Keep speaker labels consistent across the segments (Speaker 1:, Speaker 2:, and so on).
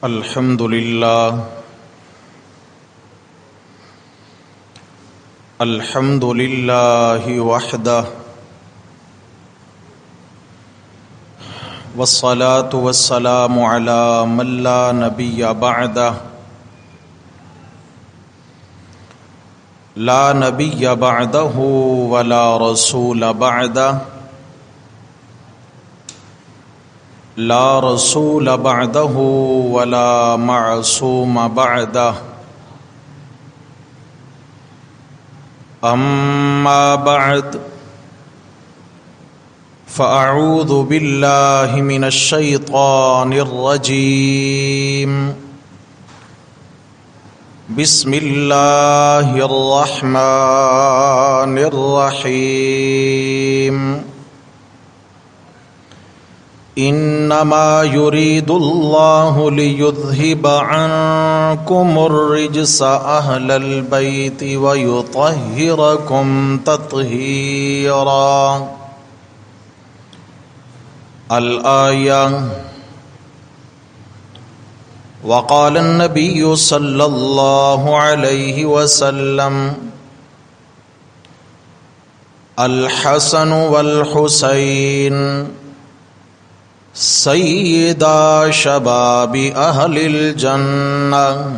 Speaker 1: الحمد لله وحده والصلاة والسلام على من لا نبي بعده لا نبي بعده ولا رسول بعده لا رسول بعده ولا معصوم بعده أما بعد فأعوذ بالله من الشيطان الرجيم بسم الله الرحمن الرحيم إنما يريد الله ليذهب عنكم الرجس أهل البيت ويطهركم تطهيرا الآية. وقال النبي صلى الله عليه وسلم الحسن والحسين سيدا شباب أهل الجنة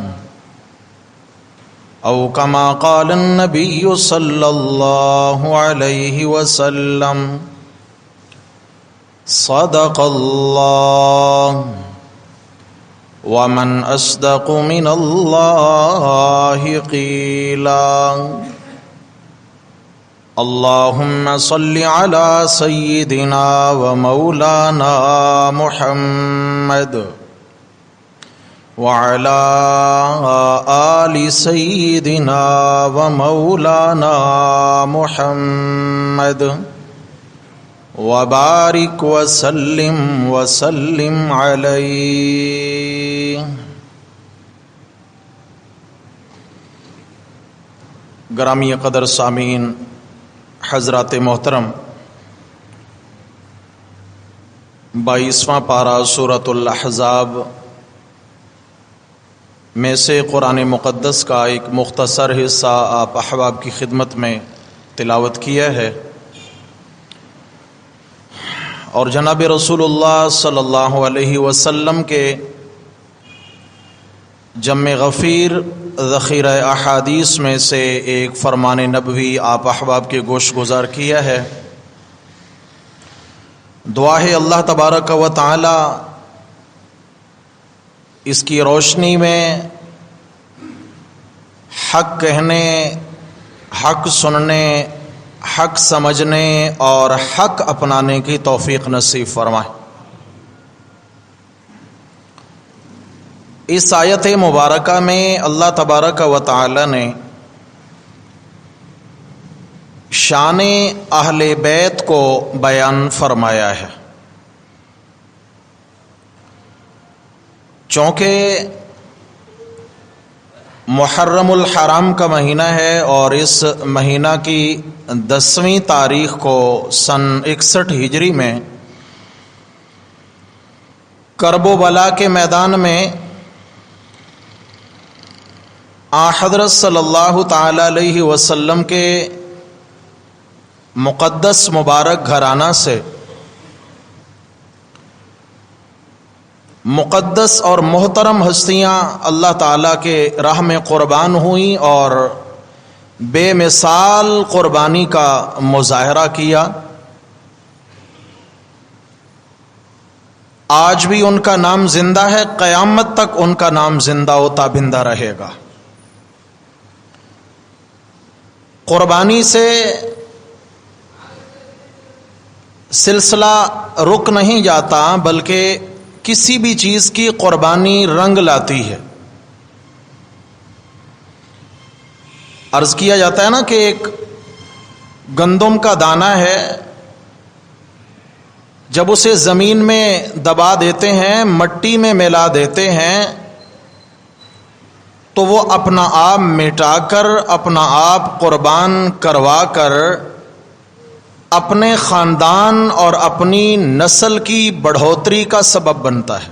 Speaker 1: أو كما قال النبي صلى الله عليه وسلم صدق الله ومن أصدق من الله قيلا. اللهم صل على سيدنا ومولانا محمد وعلى آل سيدنا ومولانا محمد وبارك وسلم عليه. گرامی قدر سامعین حضرات محترم، 22واں پارہ سورۃ الاحزاب میں سے قرآن مقدس کا ایک مختصر حصہ آپ احباب کی خدمت میں تلاوت کیا ہے، اور جناب رسول اللہ صلی اللہ علیہ وسلم کے جمع غفیر ذخیرہ احادیث میں سے ایک فرمان نبوی آپ احباب کے گوش گزار کیا ہے. دعا ہے اللہ تبارک و تعالی اس کی روشنی میں حق کہنے، حق سننے، حق سمجھنے اور حق اپنانے کی توفیق نصیب فرمائے. اس آیت مبارکہ میں اللہ تبارک و تعالی نے شان اہل بیت کو بیان فرمایا ہے. چونکہ محرم الحرام کا مہینہ ہے اور اس مہینہ کی 10ویں تاریخ کو سن 61 ہجری میں کرب و بلا کے میدان میں حضرت صلی اللہ تعالی علیہ وسلم کے مقدس مبارک گھرانہ سے مقدس اور محترم ہستیاں اللہ تعالیٰ کے راہ میں قربان ہوئیں اور بے مثال قربانی کا مظاہرہ کیا. آج بھی ان کا نام زندہ ہے، قیامت تک ان کا نام زندہ و تابندہ رہے گا. قربانی سے سلسلہ رک نہیں جاتا، بلکہ کسی بھی چیز کی قربانی رنگ لاتی ہے. عرض کیا جاتا ہے نا کہ ایک گندم کا دانہ ہے، جب اسے زمین میں دبا دیتے ہیں، مٹی میں ملا دیتے ہیں، تو وہ اپنا آپ مٹا کر، اپنا آپ قربان کروا کر اپنے خاندان اور اپنی نسل کی بڑھوتری کا سبب بنتا ہے.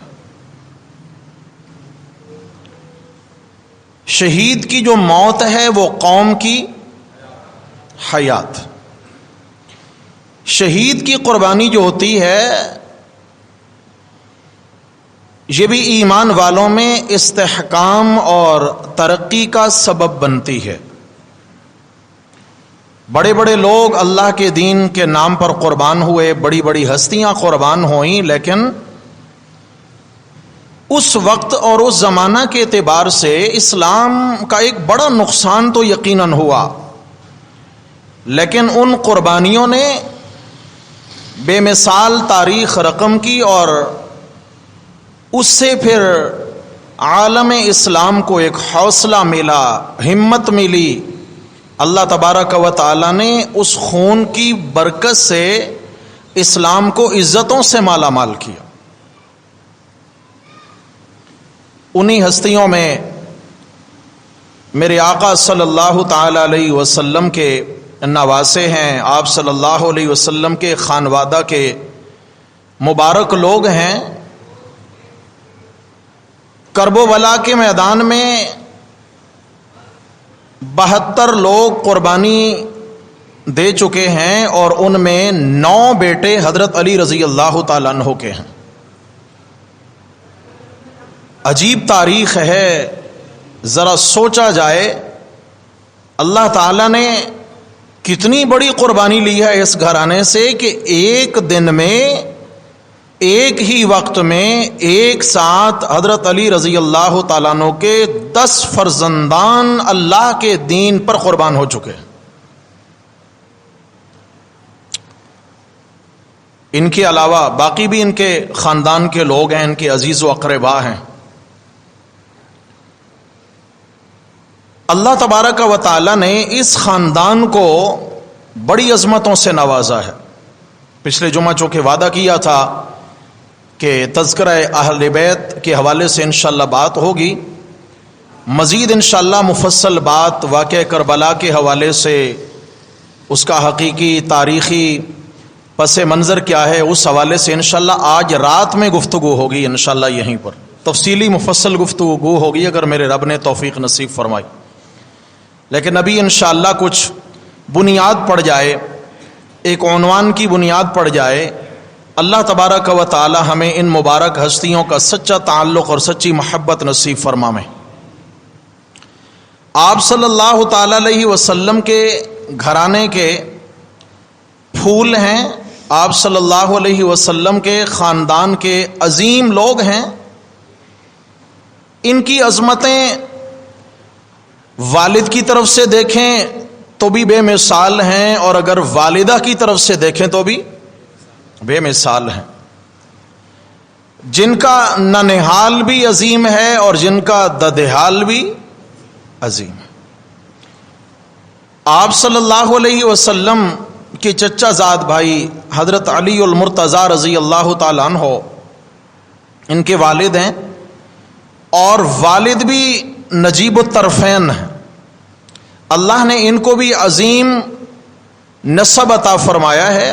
Speaker 1: شہید کی جو موت ہے وہ قوم کی حیات. شہید کی قربانی جو ہوتی ہے یہ بھی ایمان والوں میں استحکام اور ترقی کا سبب بنتی ہے. بڑے بڑے لوگ اللہ کے دین کے نام پر قربان ہوئے، بڑی بڑی ہستیاں قربان ہوئیں، لیکن اس وقت اور اس زمانہ کے اعتبار سے اسلام کا ایک بڑا نقصان تو یقیناً ہوا، لیکن ان قربانیوں نے بے مثال تاریخ رقم کی اور اس سے پھر عالم اسلام کو ایک حوصلہ ملا، ہمت ملی. اللہ تبارک و تعالی نے اس خون کی برکت سے اسلام کو عزتوں سے مالا مال کیا. انہی ہستیوں میں میرے آقا صلی اللہ تعالی علیہ وسلم کے نواسے ہیں، آپ صلی اللہ علیہ وسلم کے خانوادہ کے مبارک لوگ ہیں. کرب و بلا کے میدان میں 72 لوگ قربانی دے چکے ہیں اور ان میں 9 بیٹے حضرت علی رضی اللہ تعالیٰ عنہ کے ہیں. عجیب تاریخ ہے، ذرا سوچا جائے اللہ تعالیٰ نے کتنی بڑی قربانی لی ہے اس گھرانے سے کہ ایک دن میں ایک ہی وقت میں ایک ساتھ حضرت علی رضی اللہ تعالیٰ عنہ کے 10 فرزندان اللہ کے دین پر قربان ہو چکے. ان کے علاوہ باقی بھی ان کے خاندان کے لوگ ہیں، ان کے عزیز و اقربا ہیں. اللہ تبارک و تعالی نے اس خاندان کو بڑی عظمتوں سے نوازا ہے. پچھلے جمعہ چونکہ وعدہ کیا تھا کہ تذکرہ اہل بیت کے حوالے سے انشاءاللہ بات ہوگی، مزید انشاءاللہ مفصل بات واقعہ کربلا کے حوالے سے، اس کا حقیقی تاریخی پس منظر کیا ہے، اس حوالے سے انشاءاللہ آج رات میں گفتگو ہوگی. انشاءاللہ یہیں پر تفصیلی مفصل گفتگو ہوگی اگر میرے رب نے توفیق نصیب فرمائی. لیکن ابھی انشاءاللہ کچھ بنیاد پڑ جائے، ایک عنوان کی بنیاد پڑ جائے. اللہ تبارک و تعالی ہمیں ان مبارک ہستیوں کا سچا تعلق اور سچی محبت نصیب فرمائے. آپ صلی اللہ تعالی علیہ وسلم کے گھرانے کے پھول ہیں، آپ صلی اللہ علیہ وسلم کے خاندان کے عظیم لوگ ہیں. ان کی عظمتیں والد کی طرف سے دیکھیں تو بھی بے مثال ہیں، اور اگر والدہ کی طرف سے دیکھیں تو بھی بے مثال ہیں. جن کا ننہال بھی عظیم ہے اور جن کا ددہال بھی عظیم ہے. آپ صلی اللہ علیہ وسلم کے چچا زاد بھائی حضرت علی المرتضی رضی اللہ تعالیٰ عنہ ان کے والد ہیں، اور والد بھی نجیب الطرفین ہیں. اللہ نے ان کو بھی عظیم نسب عطا فرمایا ہے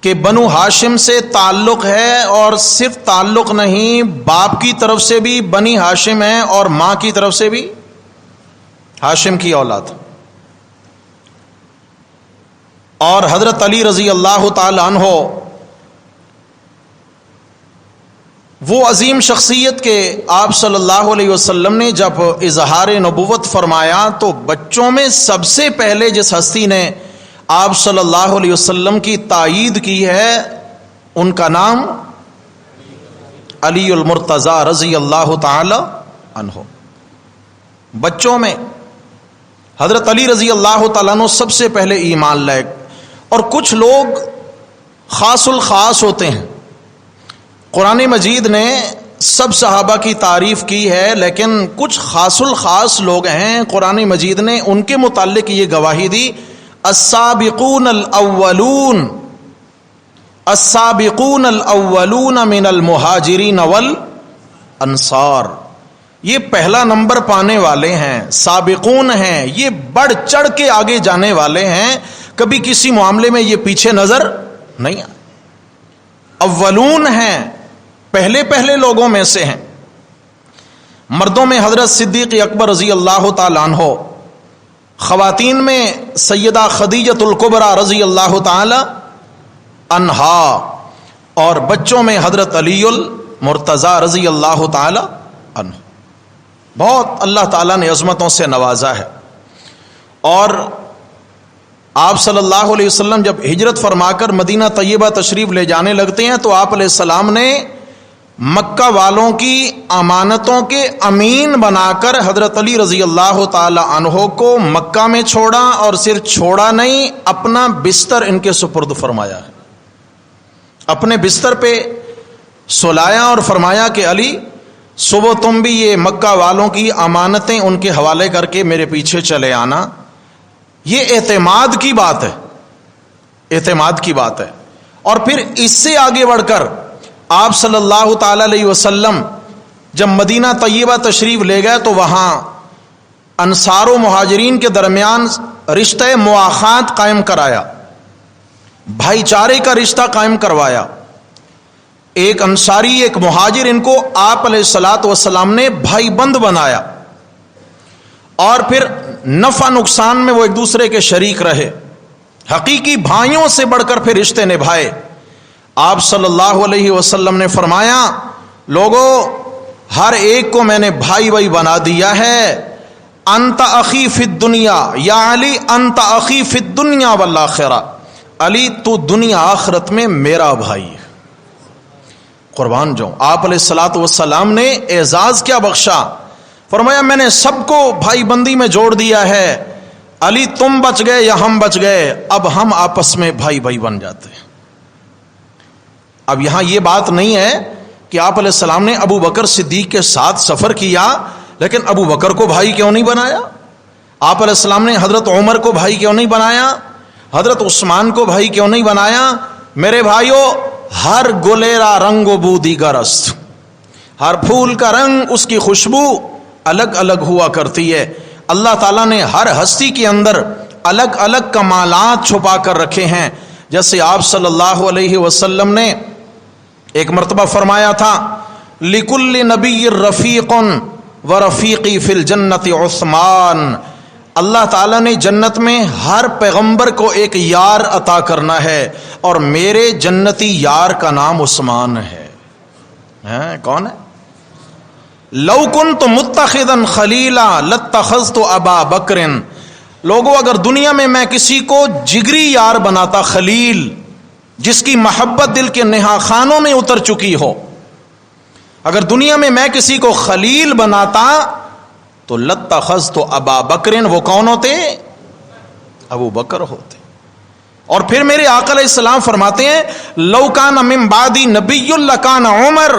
Speaker 1: کہ بنو ہاشم سے تعلق ہے، اور صرف تعلق نہیں، باپ کی طرف سے بھی بنی ہاشم ہیں اور ماں کی طرف سے بھی ہاشم کی اولاد. اور حضرت علی رضی اللہ تعالی عنہ وہ عظیم شخصیت کے آپ صلی اللہ علیہ وسلم نے جب اظہار نبوت فرمایا تو بچوں میں سب سے پہلے جس ہستی نے آپ صلی اللہ علیہ وسلم کی تائید کی ہے ان کا نام علی المرتضی رضی اللہ تعالی عنہ. بچوں میں حضرت علی رضی اللہ تعالیٰ عنہ سب سے پہلے ایمان لائے. اور کچھ لوگ خاص الخاص ہوتے ہیں. قرآن مجید نے سب صحابہ کی تعریف کی ہے، لیکن کچھ خاص الخاص لوگ ہیں قرآن مجید نے ان کے متعلق یہ گواہی دی، السابقون الاولون، السابقون الاولون من المہاجرین والانصار. یہ پہلا نمبر پانے والے ہیں، سابقون ہیں، یہ بڑھ چڑھ کے آگے جانے والے ہیں، کبھی کسی معاملے میں یہ پیچھے نظر نہیں آئے. اولون ہیں، پہلے لوگوں میں سے ہیں. مردوں میں حضرت صدیق اکبر رضی اللہ تعالیٰ عنہ، خواتین میں سیدہ خدیجۃ الکبریٰ رضی اللہ تعالی عنہا، اور بچوں میں حضرت علی المرتضیٰ رضی اللہ تعالی عنہ. بہت اللہ تعالیٰ نے عظمتوں سے نوازا ہے. اور آپ صلی اللہ علیہ وسلم جب ہجرت فرما کر مدینہ طیبہ تشریف لے جانے لگتے ہیں تو آپ علیہ السلام نے مکہ والوں کی امانتوں کے امین بنا کر حضرت علی رضی اللہ تعالی عنہ کو مکہ میں چھوڑا، اور صرف چھوڑا نہیں، اپنا بستر ان کے سپرد فرمایا ہے. اپنے بستر پہ سلایا اور فرمایا کہ علی صبح تم بھی یہ مکہ والوں کی امانتیں ان کے حوالے کر کے میرے پیچھے چلے آنا. یہ اعتماد کی بات ہے، اعتماد کی بات ہے. اور پھر اس سے آگے بڑھ کر آپ صلی اللہ تعالی علیہ وسلم جب مدینہ طیبہ تشریف لے گئے تو وہاں انصار و مہاجرین کے درمیان رشتہ مواخات قائم کرایا، بھائی چارے کا رشتہ قائم کروایا. ایک انصاری ایک مہاجر، ان کو آپ علیہ الصلاۃ والسلام نے بھائی بند بنایا، اور پھر نفع نقصان میں وہ ایک دوسرے کے شریک رہے. حقیقی بھائیوں سے بڑھ کر پھر رشتے نبھائے. آپ صلی اللہ علیہ وسلم نے فرمایا لوگو ہر ایک کو میں نے بھائی بھائی بنا دیا ہے. انت اخی فی الدنیا یا علی، انت اخی فی الدنیا والآخرہ، علی تو دنیا آخرت میں میرا بھائی ہے. قربان جاؤں، آپ علیہ الصلاۃ والسلام نے اعزاز کیا بخشا. فرمایا میں نے سب کو بھائی بندی میں جوڑ دیا ہے، علی تم بچ گئے یا ہم بچ گئے، اب ہم آپس میں بھائی بھائی بن جاتے ہیں. اب یہاں یہ بات نہیں ہے کہ آپ علیہ السلام نے ابو بکر صدیق کے ساتھ سفر کیا لیکن ابو بکر کو بھائی کیوں نہیں بنایا؟ آپ علیہ السلام نے حضرت عمر کو بھائی کیوں نہیں بنایا؟ حضرت عثمان کو بھائی کیوں نہیں بنایا؟ میرے بھائیوں، ہر گلیرا رنگ و بو دیگر است، ہر پھول کا رنگ، اس کی خوشبو الگ الگ ہوا کرتی ہے. اللہ تعالیٰ نے ہر ہستی کے اندر الگ الگ کمالات چھپا کر رکھے ہیں. جیسے آپ صلی اللہ علیہ وسلم نے ایک مرتبہ فرمایا تھا لِكُلِّ نَبِيٍّ رَفِيقٌ وَرَفِيقِي فِي الْجَنَّةِ عُثْمَانَ. اللہ تعالیٰ نے جنت میں ہر پیغمبر کو ایک یار عطا کرنا ہے، اور میرے جنتی یار کا نام عثمان ہے. کون ہے؟ لو كنت متخذا خلیلا لاتخذت ابا بکر. لوگوں اگر دنیا میں کسی کو جگری یار بناتا، خلیل، جس کی محبت دل کے نہا خانوں میں اتر چکی ہو، اگر دنیا میں کسی کو خلیل بناتا تو لاتخذت ابا بکر. وہ کون ہوتے؟ ابو بکر ہوتے. اور پھر میرے آقا علیہ السلام فرماتے ہیں لو کان من بعدی نبی لکان عمر.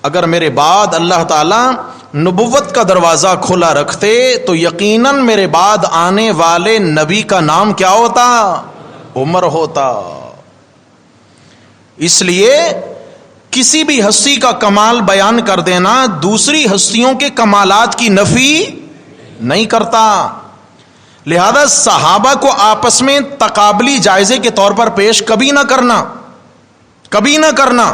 Speaker 1: اگر میرے بعد اللہ تعالیٰ نبوت کا دروازہ کھلا رکھتے تو یقیناً میرے بعد آنے والے نبی کا نام کیا ہوتا؟ عمر ہوتا. اس لیے کسی بھی ہستی کا کمال بیان کر دینا دوسری ہستیوں کے کمالات کی نفی نہیں کرتا. لہذا صحابہ کو آپس میں تقابلی جائزے کے طور پر پیش کبھی نہ کرنا، کبھی نہ کرنا.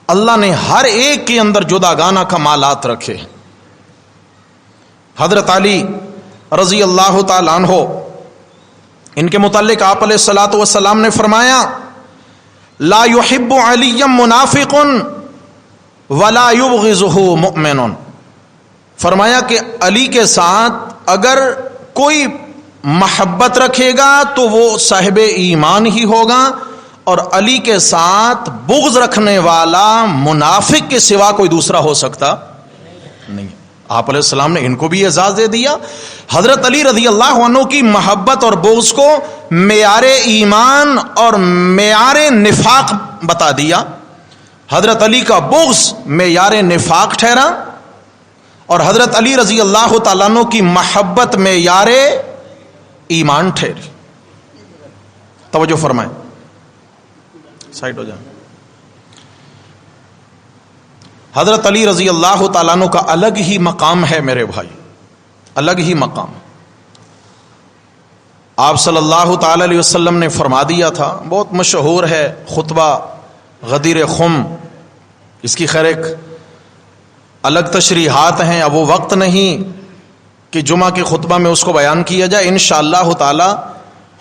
Speaker 1: اللہ نے ہر ایک کے اندر جداگانہ کمالات رکھے. حضرت علی رضی اللہ تعالی عنہ، ان کے متعلق آپ علیہ الصلاۃ والسلام نے فرمایا لا يحب علی منافق ولا يبغضه مؤمن. فرمایا کہ علی کے ساتھ اگر کوئی محبت رکھے گا تو وہ صاحب ایمان ہی ہوگا، اور علی کے ساتھ بغض رکھنے والا منافق کے سوا کوئی دوسرا ہو سکتا نہیں. آپ علیہ السلام نے ان کو بھی اعزاز دے دیا. حضرت علی رضی اللہ عنہ کی محبت اور بغض کو معیار ایمان اور معیار نفاق بتا دیا. حضرت علی کا بغض معیار نفاق ٹھہرا، اور حضرت علی رضی اللہ تعالیٰ عنہ کی محبت معیار ایمان ٹھہری. توجہ فرمائیں، سائڈ ہو جائیں. حضرت علی رضی اللہ تعالیٰ عنہ کا الگ ہی مقام ہے میرے بھائی، الگ ہی مقام. آپ صلی اللہ تعالی علیہ وسلم نے فرما دیا تھا، بہت مشہور ہے خطبہ غدیر خم. اس کی خیر ایک الگ تشریحات ہیں، اب وہ وقت نہیں کہ جمعہ کے خطبہ میں اس کو بیان کیا جائے. انشاءاللہ تعالی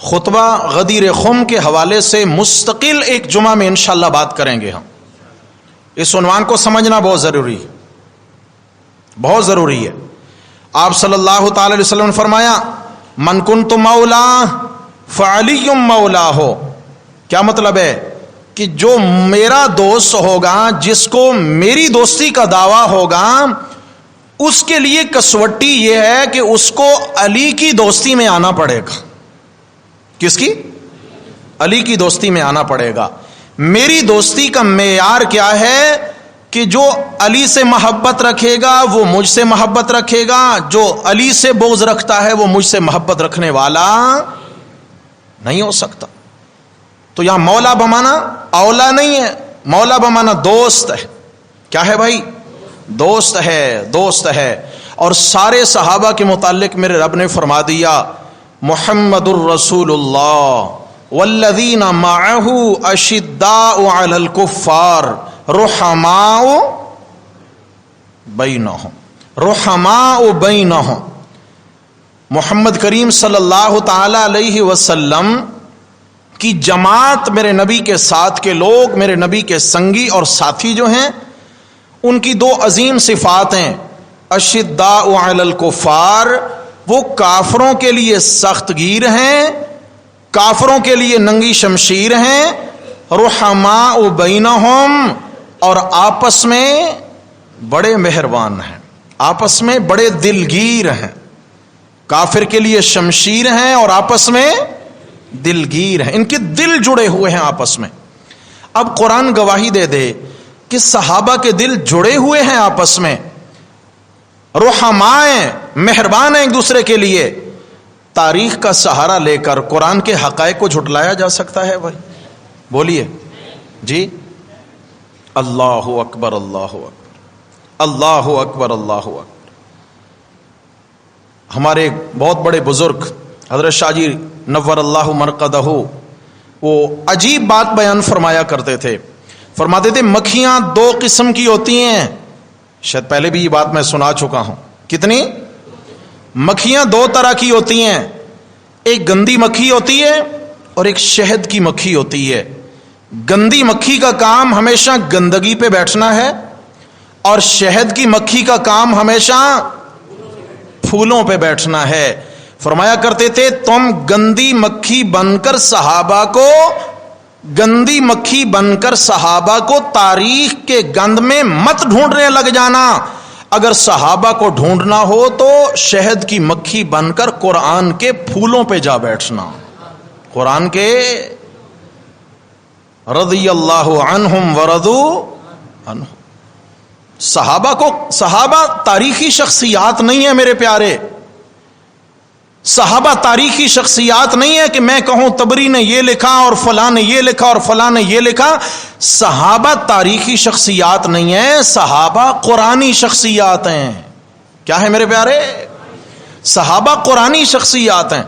Speaker 1: خطبہ غدیر خم کے حوالے سے مستقل ایک جمعہ میں انشاءاللہ بات کریں گے. ہم اس عنوان کو سمجھنا بہت ضروری ہے، بہت ضروری ہے. آپ صلی اللہ تعالی علیہ وسلم نے فرمایا من کنت مولا فعلی مولا ہو. کیا مطلب ہے؟ کہ جو میرا دوست ہوگا، جس کو میری دوستی کا دعویٰ ہوگا، اس کے لیے کسوٹی یہ ہے کہ اس کو علی کی دوستی میں آنا پڑے گا. کس کی؟ علی کی دوستی میں آنا پڑے گا. میری دوستی کا معیار کیا ہے؟ کہ جو علی سے محبت رکھے گا وہ مجھ سے محبت رکھے گا، جو علی سے بغض رکھتا ہے وہ مجھ سے محبت رکھنے والا نہیں ہو سکتا. تو یہاں مولا بمانا اولا نہیں ہے، مولا بمانا دوست ہے. کیا ہے بھائی؟ دوست ہے، دوست ہے. اور سارے صحابہ کے متعلق میرے رب نے فرما دیا محمد الرسول اللہ والذین معہ اشداء علی الکفار رحماء بینہم، رحماء بینہم. محمد کریم صلی اللہ تعالی علیہ وسلم کی جماعت، میرے نبی کے ساتھ کے لوگ، میرے نبی کے سنگی اور ساتھی جو ہیں، ان کی دو عظیم صفات ہیں. اشداء علی الکفار، وہ کافروں کے لیے سخت گیر ہیں، کافروں کے لیے ننگی شمشیر ہیں. رحماء بینہم، اور آپس میں بڑے مہربان ہیں، آپس میں بڑے دلگیر ہیں. کافر کے لیے شمشیر ہیں اور آپس میں دلگیر ہیں، ان کے دل جڑے ہوئے ہیں آپس میں. اب قرآن گواہی دے دے کہ صحابہ کے دل جڑے ہوئے ہیں آپس میں، رحماء ہیں، مہربان ہیں ایک دوسرے کے لیے. تاریخ کا سہارا لے کر قرآن کے حقائق کو جھٹلایا جا سکتا ہے بھائی؟ بولیے جی. اللہ اکبر، اللہ اکبر، اللہ اکبر، اللہ اکبر. ہمارے بہت بڑے بزرگ حضرت شاہ جی نور اللہ مرقدہ، وہ عجیب بات بیان فرمایا کرتے تھے. فرماتے تھے مکھیاں دو قسم کی ہوتی ہیں. شاید پہلے بھی یہ بات میں سنا چکا ہوں. کتنی؟ مکھیاں دو طرح کی ہوتی ہیں، ایک گندی مکھی ہوتی ہے اور ایک شہد کی مکھی ہوتی ہے. گندی مکھی کا کام ہمیشہ گندگی پہ بیٹھنا ہے، اور شہد کی مکھی کا کام ہمیشہ پھولوں پہ بیٹھنا ہے. فرمایا کرتے تھے تم گندی مکھی بن کر صحابہ کو، گندی مکھی بن کر صحابہ کو تاریخ کے گند میں مت ڈھونڈنے لگ جانا. اگر صحابہ کو ڈھونڈنا ہو تو شہد کی مکھی بن کر قرآن کے پھولوں پہ جا بیٹھنا. قرآن کے رضی اللہ عنہم ورضوا عنہ. صحابہ تاریخی شخصیات نہیں ہیں میرے پیارے. صحابہ تاریخی شخصیات نہیں ہے کہ میں کہوں تبری نے یہ لکھا اور فلاں نے یہ لکھا اور فلاں نے یہ لکھا. صحابہ تاریخی شخصیات نہیں ہیں، صحابہ قرآنی شخصیات ہیں. کیا ہے میرے پیارے؟ صحابہ قرآنی شخصیات ہیں.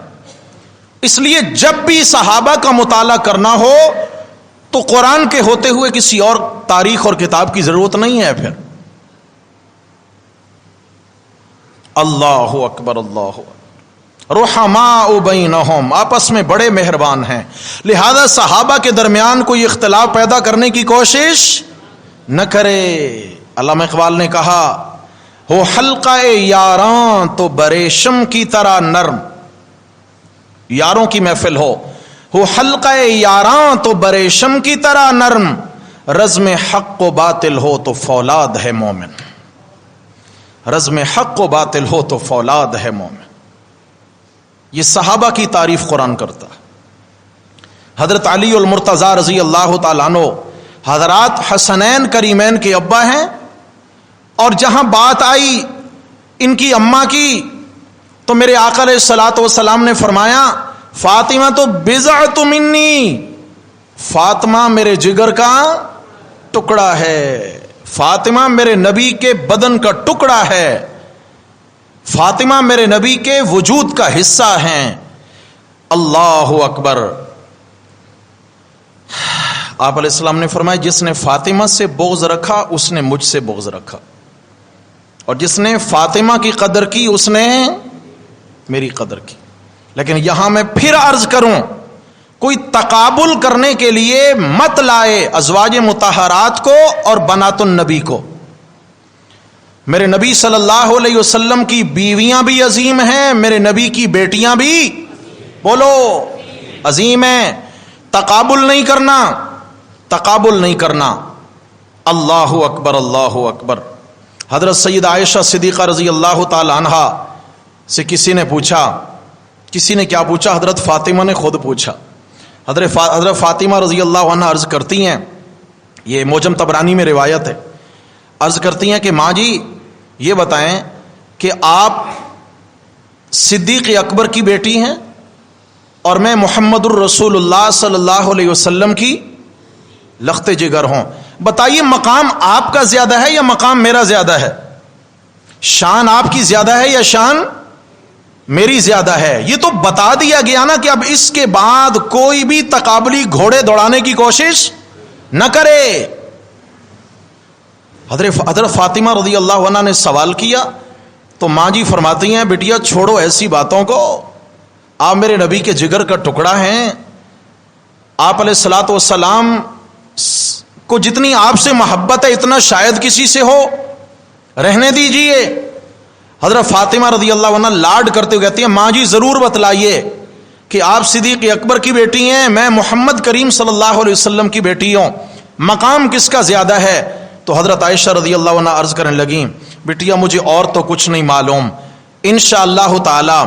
Speaker 1: اس لیے جب بھی صحابہ کا مطالعہ کرنا ہو تو قرآن کے ہوتے ہوئے کسی اور تاریخ اور کتاب کی ضرورت نہیں ہے. پھر اللہ اکبر، اللہ اکبر. رحماء بینہم، آپس میں بڑے مہربان ہیں. لہذا صحابہ کے درمیان کوئی اختلاف پیدا کرنے کی کوشش نہ کرے. علامہ اقبال نے کہا ہو حلقہ یاراں تو بریشم کی طرح نرم. یاروں کی محفل ہو حلقہ یاراں تو بریشم کی طرح نرم. رزم حق و باطل ہو تو فولاد ہے مومن. رزم حق و باطل ہو تو فولاد ہے مومن. یہ صحابہ کی تعریف قرآن کرتا ہے. حضرت علی المرتضی رضی اللہ تعالیٰ عنہ حضرات حسنین کریمین کے ابا ہیں، اور جہاں بات آئی ان کی اماں کی تو میرے آقا علیہ الصلوۃ والسلام نے فرمایا فاطمہ تو بضعۃ منی، فاطمہ میرے جگر کا ٹکڑا ہے، فاطمہ میرے نبی کے بدن کا ٹکڑا ہے، فاطمہ میرے نبی کے وجود کا حصہ ہیں. اللہ اکبر. آپ علیہ السلام نے فرمایا جس نے فاطمہ سے بغض رکھا اس نے مجھ سے بغض رکھا. اور جس نے فاطمہ کی قدر کی اس نے میری قدر کی. لیکن یہاں میں پھر عرض کروں، کوئی تقابل کرنے کے لیے مت لائے ازواج مطہرات کو اور بنات النبی کو. میرے نبی صلی اللہ علیہ وسلم کی بیویاں بھی عظیم ہیں، میرے نبی کی بیٹیاں بھی بولو عظیم ہیں. تقابل نہیں کرنا، تقابل نہیں کرنا. اللہ اکبر، اللہ اکبر. حضرت سیدہ عائشہ صدیقہ رضی اللہ تعالی عنہا سے کسی نے پوچھا، کسی نے کیا پوچھا؟ حضرت فاطمہ نے خود پوچھا. حضرت فاطمہ رضی اللہ عنہ عرض کرتی ہیں، یہ معجم طبرانی میں روایت ہے، عرض کرتی ہیں کہ ماں جی یہ بتائیں کہ آپ صدیق اکبر کی بیٹی ہیں اور میں محمد الرسول اللہ صلی اللہ علیہ وسلم کی لخت جگر ہوں. بتائیے مقام آپ کا زیادہ ہے یا مقام میرا زیادہ ہے؟ شان آپ کی زیادہ ہے یا شان میری زیادہ ہے؟ یہ تو بتا دیا گیا نا کہ اب اس کے بعد کوئی بھی تقابلی گھوڑے دوڑانے کی کوشش نہ کرے. حضرت فاطمہ رضی اللہ عنہ نے سوال کیا تو ماں جی فرماتی ہیں بیٹیا چھوڑو ایسی باتوں کو، آپ میرے نبی کے جگر کا ٹکڑا ہیں. آپ علیہ الصلوۃ والسلام کو جتنی آپ سے محبت ہے اتنا شاید کسی سے ہو، رہنے دیجئے. حضرت فاطمہ رضی اللہ عنہ لاڈ کرتے ہوئے کہتی ہیں ماں جی ضرور بتلائیے کہ آپ صدیق اکبر کی بیٹی ہیں، میں محمد کریم صلی اللہ علیہ وسلم کی بیٹی ہوں، مقام کس کا زیادہ ہے؟ تو حضرت عائشہ رضی اللہ عنہ عرض کرنے لگیں بیٹیا مجھے اور تو کچھ نہیں معلوم، انشاءاللہ تعالی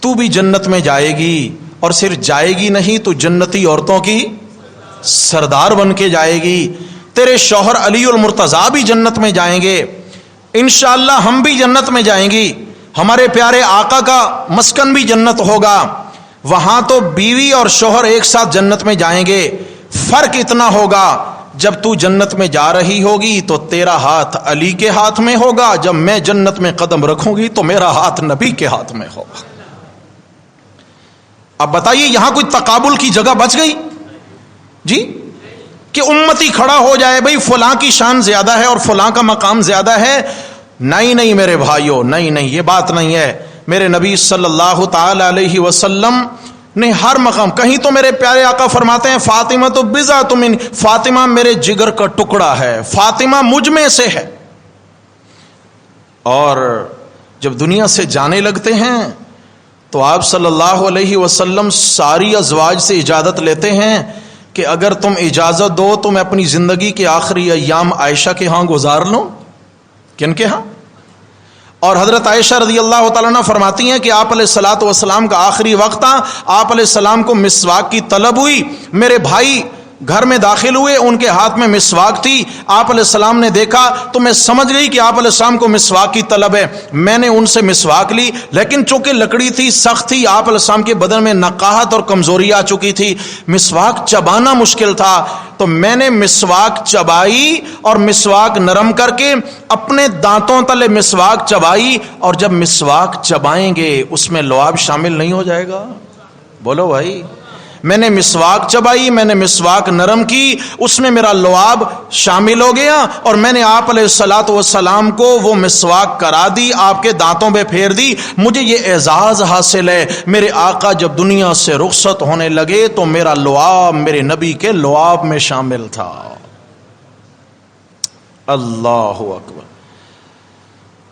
Speaker 1: تو بھی جنت میں جائے گی، اور صرف جائے گی نہیں تو جنتی عورتوں کی سردار بن کے جائے گی. تیرے شوہر علی المرتضیٰ بھی جنت میں جائیں گے، انشاءاللہ ہم بھی جنت میں جائیں گی، ہمارے پیارے آقا کا مسکن بھی جنت ہوگا، وہاں تو بیوی اور شوہر ایک ساتھ جنت میں جائیں گے. فرق اتنا ہوگا جب تو جنت میں جا رہی ہوگی تو تیرا ہاتھ علی کے ہاتھ میں ہوگا، جب میں جنت میں قدم رکھوں گی تو میرا ہاتھ نبی کے ہاتھ میں ہوگا. اب بتائیے یہاں کوئی تقابل کی جگہ بچ گئی جی؟ کہ امتی کھڑا ہو جائے بھئی فلاں کی شان زیادہ ہے اور فلاں کا مقام زیادہ ہے. نہیں نہیں میرے بھائیوں، نہیں نہیں، یہ بات نہیں ہے. میرے نبی صلی اللہ تعالی علیہ وسلم نے ہر مقام، کہیں تو میرے پیارے آقا فرماتے ہیں فاطمہ تو بضعۃ من، فاطمہ میرے جگر کا ٹکڑا ہے، فاطمہ مجھ میں سے ہے. اور جب دنیا سے جانے لگتے ہیں تو آپ صلی اللہ علیہ وسلم ساری ازواج سے اجازت لیتے ہیں کہ اگر تم اجازت دو تو میں اپنی زندگی کے آخری ایام عائشہ کے ہاں گزار لوں. کن کے ہاں؟ اور حضرت عائشہ رضی اللہ تعالیٰ عنہ فرماتی ہیں کہ آپ علیہ الصلوۃ والسلام کا آخری وقت تھا، آپ علیہ السلام کو مسواک کی طلب ہوئی، میرے بھائی گھر میں داخل ہوئے، ان کے ہاتھ میں مسواک تھی، آپ علیہ السلام نے دیکھا تو میں سمجھ گئی کہ آپ علیہ السلام کو مسواک کی طلب ہے. میں نے ان سے مسواک لی، لیکن چونکہ لکڑی تھی، سخت تھی، آپ علیہ السلام کے بدن میں نقاہت اور کمزوری آ چکی تھی، مسواک چبانا مشکل تھا، تو میں نے مسواک چبائی اور مسواک نرم کر کے اپنے دانتوں تلے مسواک چبائی. اور جب مسواک چبائیں گے اس میں لعاب شامل نہیں ہو جائے گا؟ بولو بھائی. میں نے مسواک چبائی، میں نے مسواک نرم کی، اس میں میرا لعاب شامل ہو گیا، اور میں نے آپ علیہ الصلوۃ والسلام کو وہ مسواک کرا دی، آپ کے دانتوں پہ پھیر دی. مجھے یہ اعزاز حاصل ہے، میرے آقا جب دنیا سے رخصت ہونے لگے تو میرا لعاب میرے نبی کے لعاب میں شامل تھا. اللہ اکبر.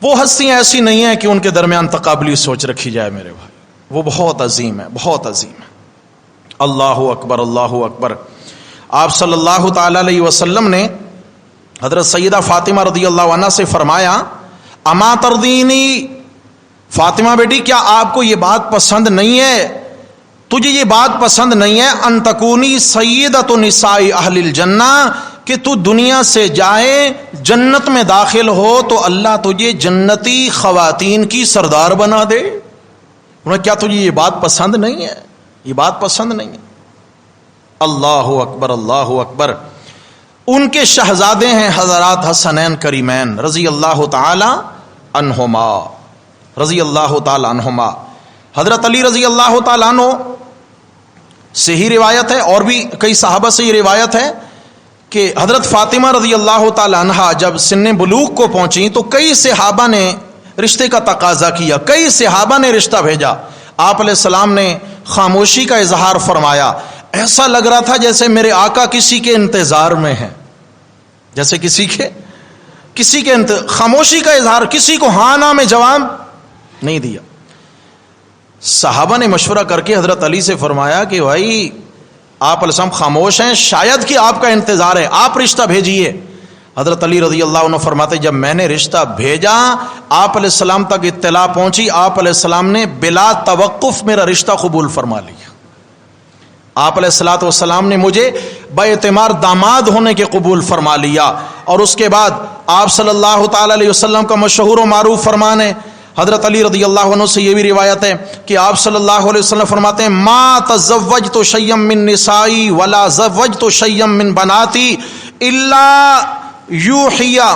Speaker 1: وہ ہستیاں ایسی نہیں ہیں کہ ان کے درمیان تقابلی سوچ رکھی جائے میرے بھائی، وہ بہت عظیم ہے، بہت عظیم ہے. اللہ اکبر، اللہ اکبر. آپ صلی اللہ تعالی علیہ وسلم نے حضرت سیدہ فاطمہ رضی اللہ عنہ سے فرمایا اما ترضینی، فاطمہ بیٹی کیا آپ کو یہ بات پسند نہیں ہے، تجھے یہ بات پسند نہیں ہے ان تکونی سیدۃ نساء اہل الجنہ، کہ تو دنیا سے جائے جنت میں داخل ہو تو اللہ تجھے جنتی خواتین کی سردار بنا دے. کیا تجھے یہ بات پسند نہیں ہے؟ یہ بات پسند نہیں ہے. اللہ اکبر، اللہ اکبر. ان کے شہزادے ہیں حضرات حسنین کریمین رضی اللہ تعالی عنہما، رضی اللہ تعالی عنہما. حضرت علی رضی اللہ تعالی عنہ سے ہی روایت ہے، اور بھی کئی صحابہ سے یہ روایت ہے کہ حضرت فاطمہ رضی اللہ تعالی عنہا جب سن بلوغ کو پہنچی تو کئی صحابہ نے رشتے کا تقاضا کیا، کئی صحابہ نے رشتہ بھیجا، آپ علیہ السلام نے خاموشی کا اظہار فرمایا. ایسا لگ رہا تھا جیسے میرے آقا کسی کے انتظار میں ہیں، جیسے کسی کے خاموشی کا اظہار، کسی کو ہاں نہ میں جواب نہیں دیا. صحابہ نے مشورہ کر کے حضرت علی سے فرمایا کہ بھائی آپ علیہ السلام خاموش ہیں، شاید کہ آپ کا انتظار ہے، آپ رشتہ بھیجیے. حضرت علی رضی اللہ عنہ فرماتے جب میں نے رشتہ بھیجا آپ علیہ السلام تک اطلاع پہنچی، آپ علیہ السلام نے بلا توقف میرا رشتہ قبول فرما لیا. آپ علیہ الصلوۃ والسلام نے مجھے باعتبار داماد ہونے کے قبول فرما لیا. اور اس کے بعد آپ صلی اللہ تعالی علیہ وسلم کا مشہور و معروف فرمان ہے، حضرت علی رضی اللہ عنہ سے یہ بھی روایت ہے کہ آپ صلی اللہ علیہ وسلم فرماتے ہیں ما تزوجت شیئا من نسائی ولا زوجت شیئا من بناتی الا یوحیا.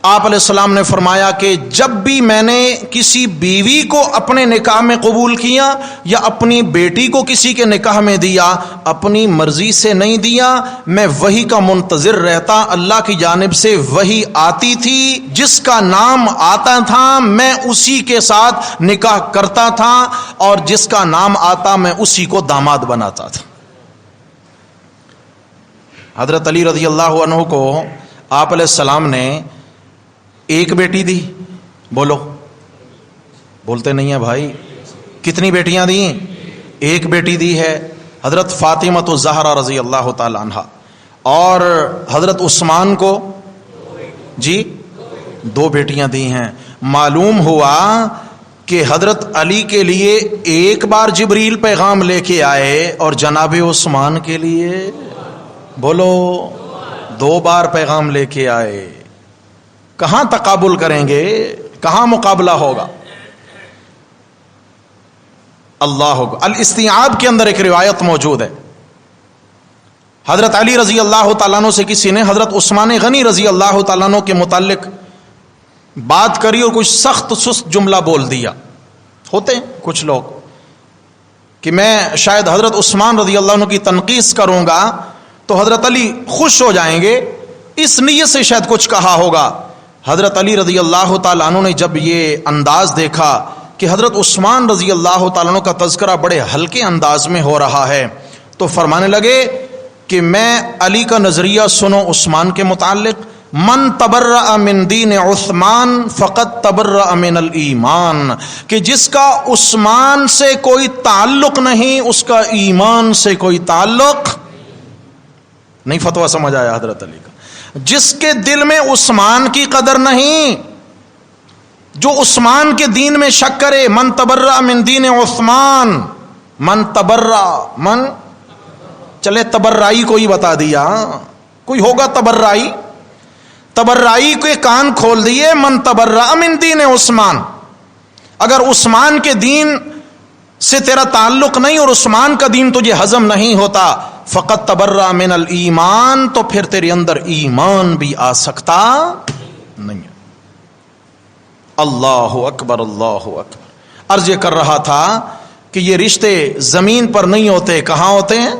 Speaker 1: آپ علیہ السلام نے فرمایا کہ جب بھی میں نے کسی بیوی کو اپنے نکاح میں قبول کیا یا اپنی بیٹی کو کسی کے نکاح میں دیا، اپنی مرضی سے نہیں دیا، میں وحی کا منتظر رہتا، اللہ کی جانب سے وحی آتی تھی، جس کا نام آتا تھا میں اسی کے ساتھ نکاح کرتا تھا، اور جس کا نام آتا میں اسی کو داماد بناتا تھا. حضرت علی رضی اللہ عنہ کو آپ علیہ السلام نے ایک بیٹی دی، بولو، بولتے نہیں ہیں بھائی، کتنی بیٹیاں دی؟ ایک بیٹی دی ہے حضرت فاطمہ الزہرا رضی اللہ تعالی عنہا. اور حضرت عثمان کو جی 2 بیٹیاں دی ہیں. معلوم ہوا کہ حضرت علی کے لیے ایک بار جبریل پیغام لے کے آئے اور جناب عثمان کے لیے بولو 2 بار پیغام لے کے آئے. کہاں تقابل کریں گے، کہاں مقابلہ ہوگا؟ اللہ الاستیعاب کے اندر ایک روایت موجود ہے، حضرت علی رضی اللہ تعالیٰ عنہ سے کسی نے حضرت عثمان غنی رضی اللہ تعالیٰ عنہ کے متعلق بات کری اور کچھ سخت سست جملہ بول دیا. ہوتے ہیں کچھ لوگ کہ میں شاید حضرت عثمان رضی اللہ عنہ کی تنقیص کروں گا تو حضرت علی خوش ہو جائیں گے، اس نیت سے شاید کچھ کہا ہوگا. حضرت علی رضی اللہ تعالیٰ عنہ نے جب یہ انداز دیکھا کہ حضرت عثمان رضی اللہ تعالیٰ عنہ کا تذکرہ بڑے ہلکے انداز میں ہو رہا ہے تو فرمانے لگے کہ میں علی کا نظریہ سنو عثمان کے متعلق، من تبرأ من دین عثمان فقط تبرأ من الایمان، کہ جس کا عثمان سے کوئی تعلق نہیں اس کا ایمان سے کوئی تعلق نہیں. فتویٰ سمجھ آیا حضرت علی کا؟ جس کے دل میں عثمان کی قدر نہیں، جو عثمان کے دین میں شک کرے، من تبرأ من دین عثمان، من تبرأ، من چلے تبرعی کو ہی بتا دیا، کوئی ہوگا تبرعی، تبرعی کے کان کھول دیے، من تبرأ من دین عثمان. اگر عثمان کے دین سے تیرا تعلق نہیں اور عثمان کا دین تجھے ہضم نہیں ہوتا، فقط تبرأ من الایمان، تو پھر تیرے اندر ایمان بھی آ سکتا نہیں. اللہ اکبر، اللہ اکبر. عرض یہ کر رہا تھا کہ یہ رشتے زمین پر نہیں ہوتے، کہاں ہوتے ہیں؟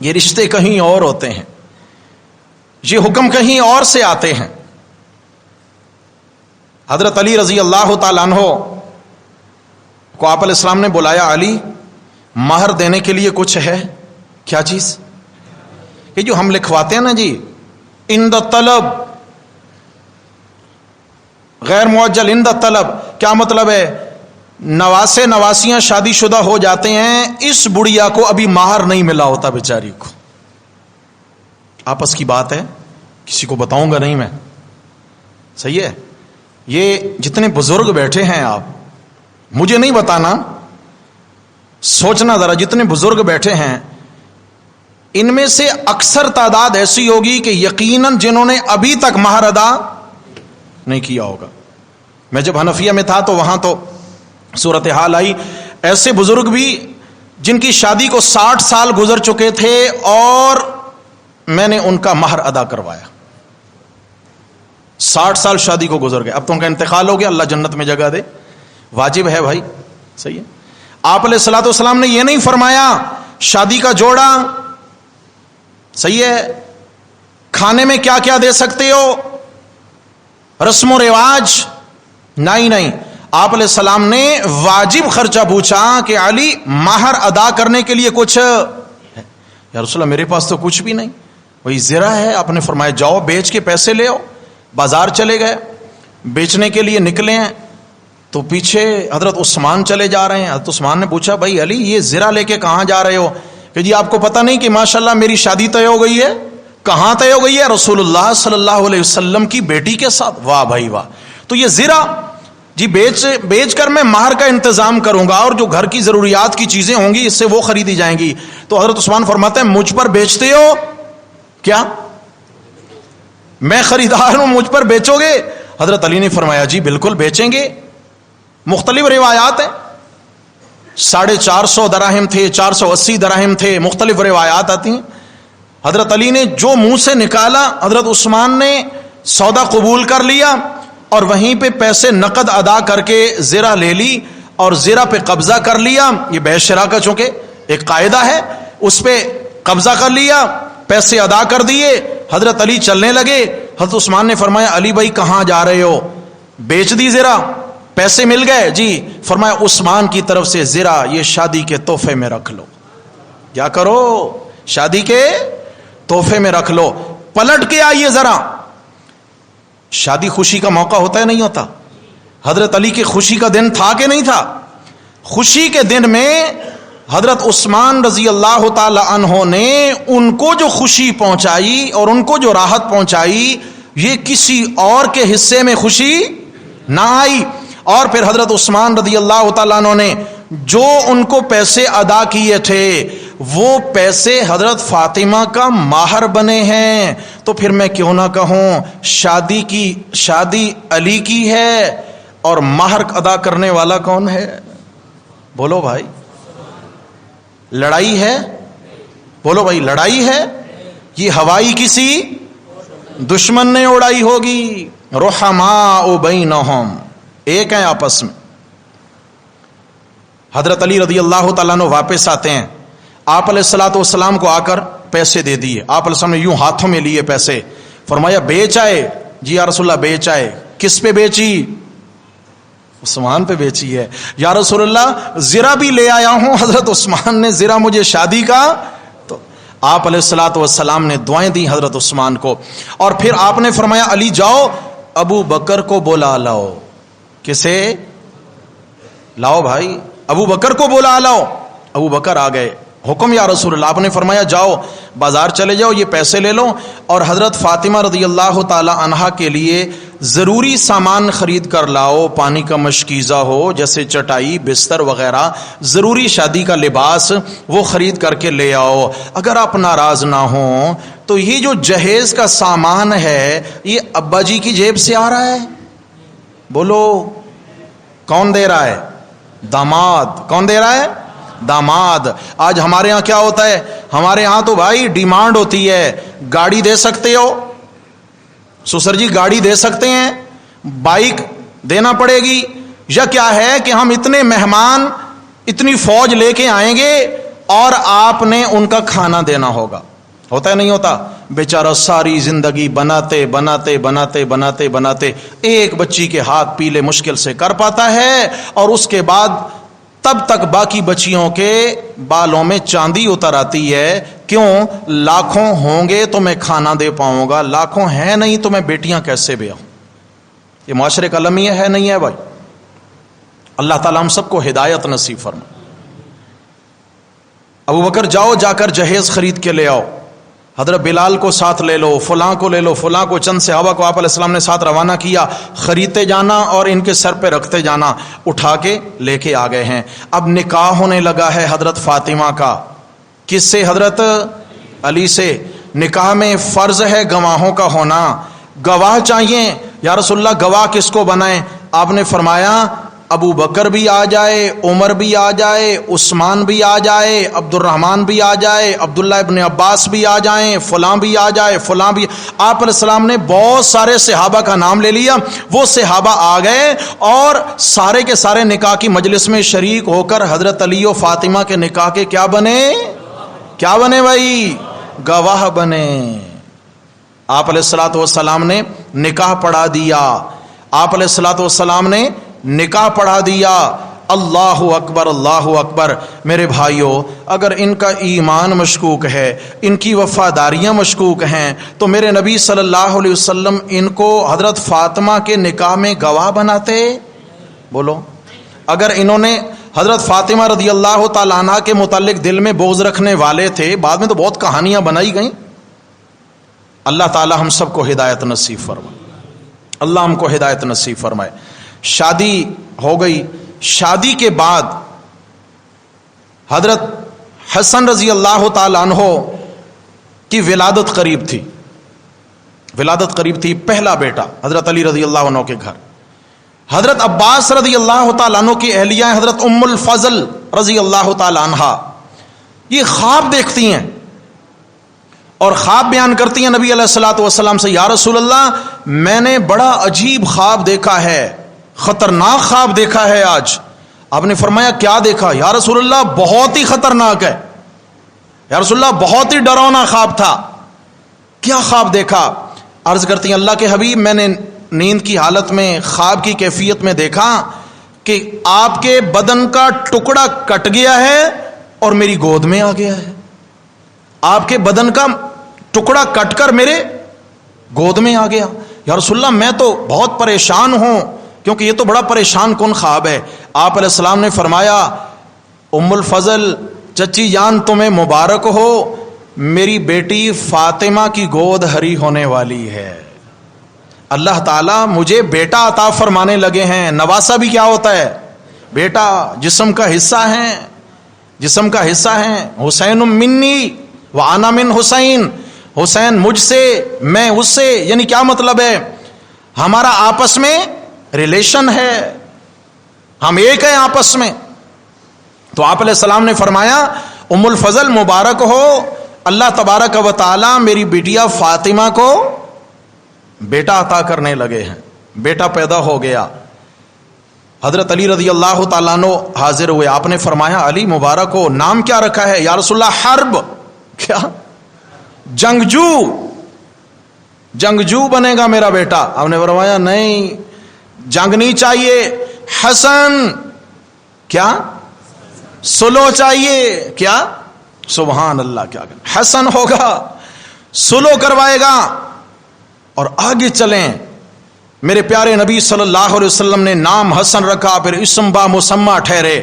Speaker 1: یہ رشتے کہیں اور ہوتے ہیں، یہ حکم کہیں اور سے آتے ہیں. حضرت علی رضی اللہ تعالیٰ عنہ کو آپ علیہ السلام نے بلایا، علی مہر دینے کے لیے کچھ ہے؟ کیا چیز؟ یہ جو ہم لکھواتے ہیں نا جی عند طلب، غیر معجل عند طلب، کیا مطلب ہے؟ نواسے نواسیاں شادی شدہ ہو جاتے ہیں، اس بڑھیا کو ابھی مہر نہیں ملا ہوتا بیچاری کو. آپس کی بات ہے، کسی کو بتاؤں گا نہیں میں، صحیح ہے؟ یہ جتنے بزرگ بیٹھے ہیں آپ مجھے نہیں بتانا، سوچنا ذرا، جتنے بزرگ بیٹھے ہیں ان میں سے اکثر تعداد ایسی ہوگی کہ یقیناً جنہوں نے ابھی تک مہر ادا نہیں کیا ہوگا. میں جب حنفیہ میں تھا تو وہاں تو صورتحال آئی، ایسے بزرگ بھی جن کی شادی کو 60 سال گزر چکے تھے اور میں نے ان کا مہر ادا کروایا. 60 سال شادی کو گزر گئے، اب تو ان کا انتقال ہو گیا، اللہ جنت میں جگہ دے. واجب ہے بھائی، صحیح ہے. آپ علیہ الصلوۃ والسلام نے یہ نہیں فرمایا شادی کا جوڑا، صحیح ہے، کھانے میں کیا کیا دے سکتے ہو، رسم و رواج نہیں، آپ علیہ السلام نے واجب خرچہ پوچھا کہ علی مہر ادا کرنے کے لیے کچھ ہے؟ یا رسول اللہ میرے پاس تو کچھ بھی نہیں، وہی زرہ ہے۔ آپ نے فرمایا جاؤ بیچ کے پیسے لے آؤ۔ بازار چلے گئے، بیچنے کے لیے نکلے ہیں تو پیچھے حضرت عثمان چلے جا رہے ہیں۔ حضرت عثمان نے پوچھا بھائی علی یہ زرہ لے کے کہاں جا رہے ہو؟ کہ جی آپ کو پتہ نہیں کہ ماشاءاللہ میری شادی طے ہو گئی ہے۔ کہاں طے ہو گئی ہے؟ رسول اللہ صلی اللہ علیہ وسلم کی بیٹی کے ساتھ۔ واہ بھائی واہ، تو یہ زرہ جی بیچ کر میں مہر کا انتظام کروں گا، اور جو گھر کی ضروریات کی چیزیں ہوں گی اس سے وہ خریدی جائیں گی۔ تو حضرت عثمان فرماتے ہیں مجھ پر بیچتے ہو کیا؟ میں خریدار ہوں، مجھ پر بیچو گے؟ حضرت علی نے فرمایا جی بالکل بیچیں گے۔ مختلف روایات ہیں، 450 دراہم تھے، 480 دراہم تھے، مختلف روایات آتی ہیں۔ حضرت علی نے جو منہ سے نکالا حضرت عثمان نے سودا قبول کر لیا، اور وہیں پہ پیسے نقد ادا کر کے زرہ لے لی اور زرہ پہ قبضہ کر لیا۔ یہ بیع شراء کا چونکہ ایک قاعدہ ہے، اس پہ قبضہ کر لیا، پیسے ادا کر دیے۔ حضرت علی چلنے لگے، حضرت عثمان نے فرمایا علی بھائی کہاں جا رہے ہو؟ بیچ دی زرہ، پیسے مل گئے؟ جی۔ فرمایا عثمان کی طرف سے زرہ یہ شادی کے تحفے میں رکھ لو۔ کیا کرو؟ شادی کے تحفے میں رکھ لو۔ پلٹ کے آئیے ذرا، شادی خوشی کا موقع ہوتا ہے نہیں ہوتا؟ حضرت علی کی خوشی کا دن تھا کہ نہیں تھا؟ خوشی کے دن میں حضرت عثمان رضی اللہ تعالی عنہ نے ان کو جو خوشی پہنچائی اور ان کو جو راحت پہنچائی، یہ کسی اور کے حصے میں خوشی نہ آئی۔ اور پھر حضرت عثمان رضی اللہ تعالیٰ عنہ نے جو ان کو پیسے ادا کیے تھے وہ پیسے حضرت فاطمہ کا مہر بنے ہیں۔ تو پھر میں کیوں نہ کہوں شادی علی کی ہے، اور مہر ادا کرنے والا کون ہے؟ بولو بھائی، لڑائی ہے؟ بولو بھائی، لڑائی ہے؟ یہ ہوائی کسی دشمن نے اڑائی ہوگی۔ رحماء بینہم، ایک ہیں آپس میں۔ حضرت علی رضی اللہ تعالیٰ عنہ واپس آتے ہیں، آپ علیہ الصلوۃ والسلام کو آ کر پیسے دے دیے۔ آپ علیہ السلام نے یوں ہاتھوں میں لیے پیسے، فرمایا بیچ آئے؟ جی یا رسول اللہ بیچ آئے۔ کس پہ بیچی؟ عثمان پہ بیچی ہے۔ یا رسول اللہ زرہ بھی لے آیا ہوں، حضرت عثمان نے زرہ مجھے شادی کا۔ تو آپ علیہ الصلوۃ والسلام نے دعائیں دی حضرت عثمان کو، اور پھر آپ نے فرمایا علی جاؤ ابو بکر کو بلا لاؤ۔ کسے لاؤ بھائی؟ ابو بکر کو بلا لاؤ۔ ابو بکر آ گئے۔ حکم یا رسول اللہ؟ آپ نے فرمایا جاؤ بازار چلے جاؤ، یہ پیسے لے لو، اور حضرت فاطمہ رضی اللہ تعالی عنہا کے لیے ضروری سامان خرید کر لاؤ، پانی کا مشکیزہ ہو جیسے چٹائی بستر وغیرہ، ضروری شادی کا لباس وہ خرید کر کے لے آؤ۔ اگر آپ ناراض نہ ہوں تو یہ جو جہیز کا سامان ہے یہ ابا جی کی جیب سے آ رہا ہے؟ بولو کون دے رہا ہے؟ داماد۔ کون دے رہا ہے؟ داماد۔ آج ہمارے ہاں کیا ہوتا ہے؟ ہمارے ہاں تو بھائی ڈیمانڈ ہوتی ہے، گاڑی دے سکتے ہو؟ سسر جی گاڑی دے سکتے ہیں؟ بائک دینا پڑے گی؟ یا کیا ہے کہ ہم اتنے مہمان اتنی فوج لے کے آئیں گے اور آپ نے ان کا کھانا دینا ہوگا؟ ہوتا ہے نہیں ہوتا؟ بیچارہ ساری زندگی بناتے بناتے بناتے بناتے بناتے ایک بچی کے ہاتھ پیلے مشکل سے کر پاتا ہے، اور اس کے بعد تب تک باقی بچیوں کے بالوں میں چاندی اتر آتی ہے۔ کیوں؟ لاکھوں ہوں گے تو میں کھانا دے پاؤں گا، لاکھوں ہیں نہیں تو میں بیٹیاں کیسے بیاؤں؟ یہ معاشرے کا لمحہ ہے نہیں ہے بھائی؟ اللہ تعالیٰ ہم سب کو ہدایت نصیب فرمائے۔ ابو بکر جاؤ جا کر جہیز خرید کے لے آؤ، حضرت بلال کو ساتھ لے لو، فلاں کو لے لو، فلاں کو، چند صحابہ کو آپ علیہ السلام نے ساتھ روانہ کیا، خریدتے جانا اور ان کے سر پہ رکھتے جانا، اٹھا کے لے کے آ گئے ہیں۔ اب نکاح ہونے لگا ہے حضرت فاطمہ کا، کس سے؟ حضرت علی سے۔ نکاح میں فرض ہے گواہوں کا ہونا، گواہ چاہیے۔ یا رسول اللہ گواہ کس کو بنائیں؟ آپ نے فرمایا ابو بکر بھی آ جائے، عمر بھی آ جائے، عثمان بھی آ جائے، عبد الرحمن بھی آ جائے، عبداللہ ابن عباس بھی آ جائیں، فلاں بھی آ جائے، فلاں بھی۔ آپ علیہ السلام نے بہت سارے صحابہ کا نام لے لیا، وہ صحابہ آ گئے اور سارے کے سارے نکاح کی مجلس میں شریک ہو کر حضرت علی و فاطمہ کے نکاح کے کیا بنے؟ کیا بنے بھائی؟ گواہ بنے۔ آپ علیہ الصلوۃ والسلام نے نکاح پڑھا دیا، آپ علیہ الصلوۃ والسلام نے نکاح پڑھا دیا۔ اللہ اکبر، اللہ اکبر۔ میرے بھائیوں، اگر ان کا ایمان مشکوک ہے، ان کی وفاداریاں مشکوک ہیں، تو میرے نبی صلی اللہ علیہ وسلم ان کو حضرت فاطمہ کے نکاح میں گواہ بناتے؟ بولو، اگر انہوں نے حضرت فاطمہ رضی اللہ تعالیٰ عنہ کے متعلق دل میں بغض رکھنے والے تھے، بعد میں تو بہت کہانیاں بنائی گئیں۔ اللہ تعالی ہم سب کو ہدایت نصیب فرمائے، اللہ ہم کو ہدایت نصیب فرمائے۔ شادی ہو گئی، شادی کے بعد حضرت حسن رضی اللہ تعالیٰ عنہ کی ولادت قریب تھی، ولادت قریب تھی، پہلا بیٹا حضرت علی رضی اللہ عنہ کے گھر۔ حضرت عباس رضی اللہ تعالیٰ عنہ کی اہلیہ حضرت ام الفضل رضی اللہ تعالیٰ عنہ، یہ خواب دیکھتی ہیں اور خواب بیان کرتی ہیں نبی علیہ الصلوۃ والسلام سے، یا رسول اللہ میں نے بڑا عجیب خواب دیکھا ہے، خطرناک خواب دیکھا ہے آج۔ آپ نے فرمایا کیا دیکھا؟ یا رسول اللہ بہت ہی خطرناک ہے، یا رسول اللہ بہت ہی ڈراؤنا خواب تھا۔ کیا خواب دیکھا؟ عرض کرتی ہیں اللہ کے حبیب میں نے نیند کی حالت میں خواب کی کیفیت میں دیکھا کہ آپ کے بدن کا ٹکڑا کٹ گیا ہے اور میری گود میں آ گیا ہے، آپ کے بدن کا ٹکڑا کٹ کر میرے گود میں آ گیا۔ یا رسول اللہ میں تو بہت پریشان ہوں، کیونکہ یہ تو بڑا پریشان کن خواب ہے۔ آپ علیہ السلام نے فرمایا ام الفضل چچی جان تمہیں مبارک ہو، میری بیٹی فاطمہ کی گود ہری ہونے والی ہے، اللہ تعالیٰ مجھے بیٹا عطا فرمانے لگے ہیں۔ نواسا بھی کیا ہوتا ہے؟ بیٹا، جسم کا حصہ ہے، جسم کا حصہ ہے۔ حسین منی وانا من حسین، حسین مجھ سے میں اس سے، یعنی کیا مطلب ہے؟ ہمارا آپس میں ریلیشن ہے، ہم ایک ہیں آپس میں۔ تو آپ علیہ السلام نے فرمایا ام الفضل مبارک ہو، اللہ تبارک و تعالی میری بیٹیا فاطمہ کو بیٹا عطا کرنے لگے ہیں، بیٹا پیدا ہو گیا۔ حضرت علی رضی اللہ تعالیٰ عنہ حاضر ہوئے، آپ نے فرمایا علی مبارک ہو، نام کیا رکھا ہے؟ یا رسول اللہ حرب، کیا جنگجو، جنگجو بنے گا میرا بیٹا۔ آپ نے فرمایا نہیں، جنگ نہیں چاہیے، حسن، کیا سلو چاہیے، کیا سبحان اللہ، کیا حسن ہوگا، سلو کروائے گا۔ اور آگے چلیں، میرے پیارے نبی صلی اللہ علیہ وسلم نے نام حسن رکھا، پھر اسم با مسمہ ٹھہرے،